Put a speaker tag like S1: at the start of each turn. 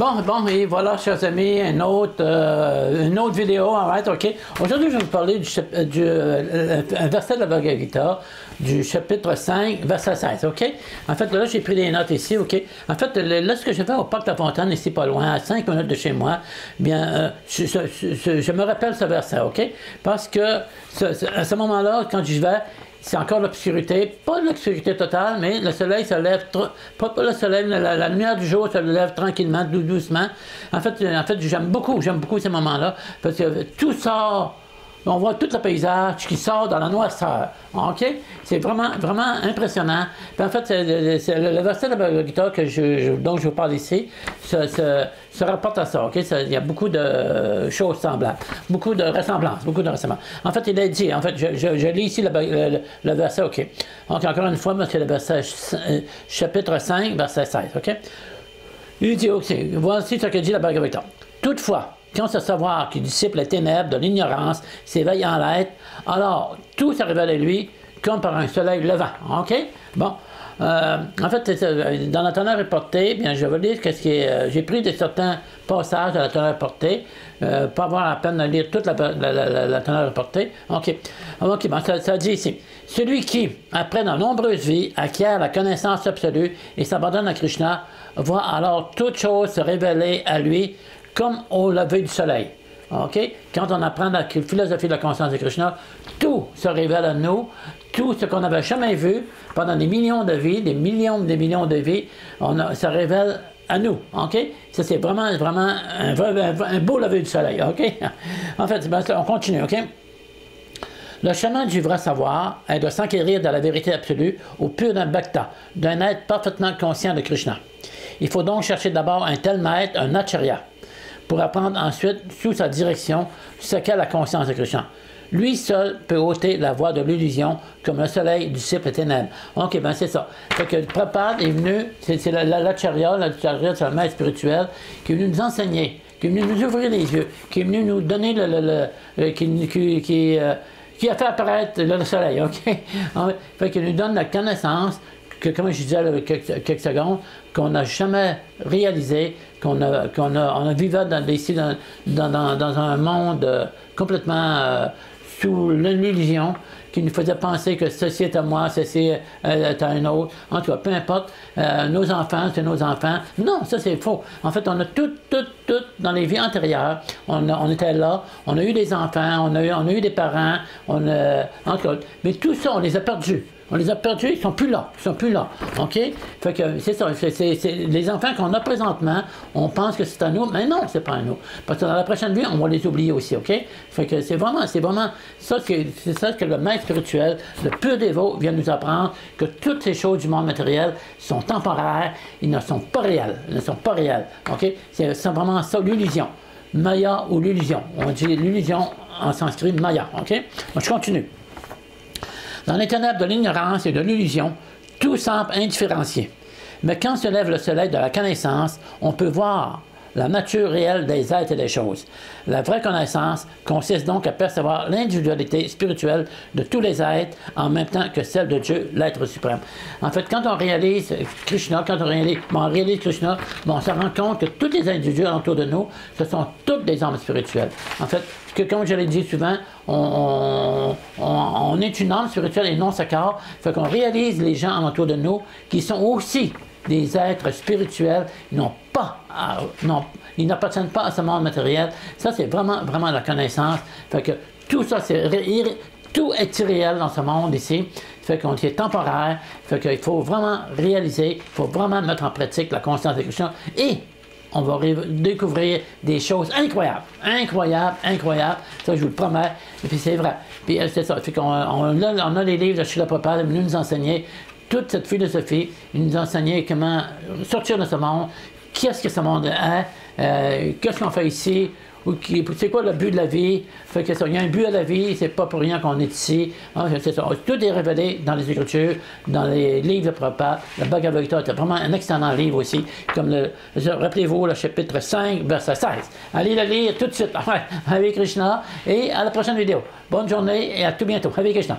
S1: Bon, et voilà, chers amis, une autre vidéo, alright, ok. Aujourd'hui, je vais vous parler un verset de la Bhagavad Gita, du chapitre 5, verset 16, ok. En fait, là, j'ai pris des notes ici, ok. En fait, là, ce que j'ai fait au Parc La Fontaine, ici pas loin, à 5 minutes de chez moi, bien, je me rappelle ce verset, ok. Parce que, à ce moment-là, quand j'y vais, c'est encore l'obscurité, pas l'obscurité totale, mais le soleil se lève, pas le soleil, la lumière du jour se lève tranquillement, doucement. En fait j'aime beaucoup ces moments-là, parce que tout sort, on voit tout le paysage qui sort dans la noirceur, ok? C'est vraiment impressionnant. Puis en fait, le verset de la Bhagavad Gita dont je vous parle ici, se rapporte à ça, ok? Il y a beaucoup de choses semblables, beaucoup de ressemblances. En fait, il a dit, en fait, je lis ici le verset, ok? Donc, encore une fois, c'est le verset chapitre 5, verset 16, ok? Il dit, ok, voici ce que dit la Bhagavad Gita. Toutefois, quand ce savoir qui dissipe les ténèbres de l'ignorance s'éveille en l'être, alors tout se révèle à lui comme par un soleil levant. OK? Bon. En fait, dans la tonnerre reportée, bien, je vais lire qu'est-ce qui est. J'ai pris certains passages de la tonnerre reportée, pas avoir la peine de lire toute la tonnerre reportée. OK. OK, bon, ça dit ici. Celui qui, après de nombreuses vies, acquiert la connaissance absolue et s'abandonne à Krishna, voit alors toute chose se révéler à lui comme au lever du soleil. OK? Quand on apprend la philosophie de la conscience de Krishna, tout se révèle à nous, tout ce qu'on n'avait jamais vu pendant des millions de vies, des millions de vies, ça révèle à nous. OK? Ça, c'est vraiment un beau lever du soleil. OK? En fait, ben, on continue. OK? Le chemin du vrai savoir est de s'enquérir de la vérité absolue au pur d'un bhakta, d'un être parfaitement conscient de Krishna. Il faut donc chercher d'abord un tel maître, un acharya, pour apprendre ensuite, sous sa direction, ce qu'est la conscience de Krishna. Lui seul peut ôter la voie de l'illusion, comme le soleil dissipe les ténèbres. OK, ben c'est ça. Fait que Prabhupada est venu, c'est l'acharya, c'est le maître spirituel, qui est venu nous enseigner, qui est venu nous ouvrir les yeux, qui est venu nous donner qui a fait apparaître le soleil, OK? Fait qu'il nous donne la connaissance que, comme je disais il y a quelques secondes, qu'on n'a jamais réalisé, on vivait dans un monde complètement sous l'illusion, qui nous faisait penser que ceci est à moi, ceci est à un autre. En tout cas, peu importe, nos enfants, c'est nos enfants. Non, ça c'est faux. En fait, on a tout dans les vies antérieures. On était là, on a eu des enfants, on a eu des parents, entre autres. Mais tout ça, on les a perdus. On les a perdus, ils sont plus là. OK? Fait que c'est ça. C'est les enfants qu'on a présentement, on pense que c'est à nous, mais non, c'est pas à nous. Parce que dans la prochaine vie, on va les oublier aussi, OK? Fait que c'est vraiment ça, c'est ça que le maître spirituel, le pur dévot, vient nous apprendre, que toutes ces choses du monde matériel sont temporaires, ils ne sont pas réels. OK? C'est vraiment ça, l'illusion. Maya ou l'illusion. On dit l'illusion en sanskrit, Maya, OK? Moi, je continue. Dans les ténèbres de l'ignorance et de l'illusion, tout semble indifférencié. Mais quand se lève le soleil de la connaissance, on peut voir la nature réelle des êtres et des choses. La vraie connaissance consiste donc à percevoir l'individualité spirituelle de tous les êtres en même temps que celle de Dieu, l'être suprême. En fait, quand on réalise Krishna, Krishna, on se rend compte que tous les individus autour de nous, ce sont toutes des âmes spirituelles. En fait, comme je l'ai dit souvent, on est une âme spirituelle et non ce corps. Fait qu'on réalise les gens autour de nous qui sont aussi des êtres spirituels, ils n'appartiennent pas à ce monde matériel. Ça, c'est vraiment la connaissance. Fait que tout ça, tout est irréel dans ce monde ici. Fait qu'on est temporaire. Fait qu'il faut vraiment réaliser, il faut vraiment mettre en pratique la conscience de Krishna. Et on va découvrir des choses incroyables. Ça, je vous le promets. Et puis c'est vrai. Puis c'est ça. Fait qu'on a les livres de Srila Prabhupada venus nous enseigner toute cette philosophie, nous enseigner comment sortir de ce monde, qu'est-ce que ce monde est, qu'est-ce qu'on fait ici, c'est quoi le but de la vie. Fait que ça, il y a un but à la vie, c'est pas pour rien qu'on est ici. C'est ça. Tout est révélé dans les Écritures, dans les livres de Prabhupada. Le Bhagavad Gita est vraiment un excellent livre aussi, comme rappelez-vous, le chapitre 5, verset 16. Allez le lire tout de suite. Hare Krishna, et à la prochaine vidéo. Bonne journée et à tout bientôt. Hare Krishna.